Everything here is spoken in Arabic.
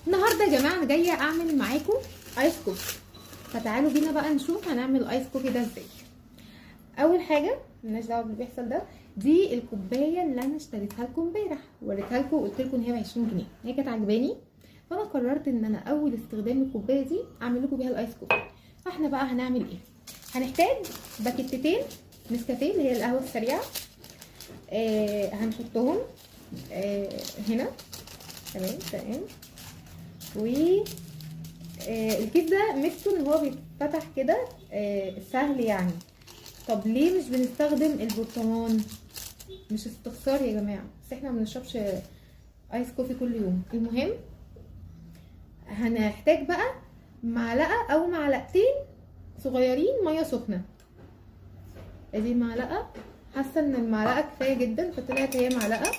النهارده يا جماعه انا جايه اعمل معاكم ايس كوفي. فتعالوا بينا بقى نشوف هنعمل ايس كوفي ده ازاي. اول حاجه مالناش دعوه باللي بيحصل ده، دي الكوبايه اللي انا اشتريتها لكم امبارح، وريتها لكم وقلت لكم ان هي ب 20 جنيه. هي كانت عجباني، فانا قررت ان انا اول استخدام الكوبايه دي اعمل لكم بيها الايس كوفي. فاحنا بقى هنعمل ايه؟ هنحتاج باكيتتين نسكافيه اللي هي القهوه السريعه. هنحطهم هنا. تمام. و الكيس ده ميزته ان هو بيتفتح كده سهل يعني. طب ليه مش بنستخدم البرطمان؟ مش استخسار يا جماعه، بس احنا ما بنشربش ايس كوفي كل يوم. المهم هنحتاج بقى معلقه او معلقتين صغيرين ميه سخنه. ادي معلقه، حاسه ان المعلقه كفايه جدا، حط لها هي معلقه.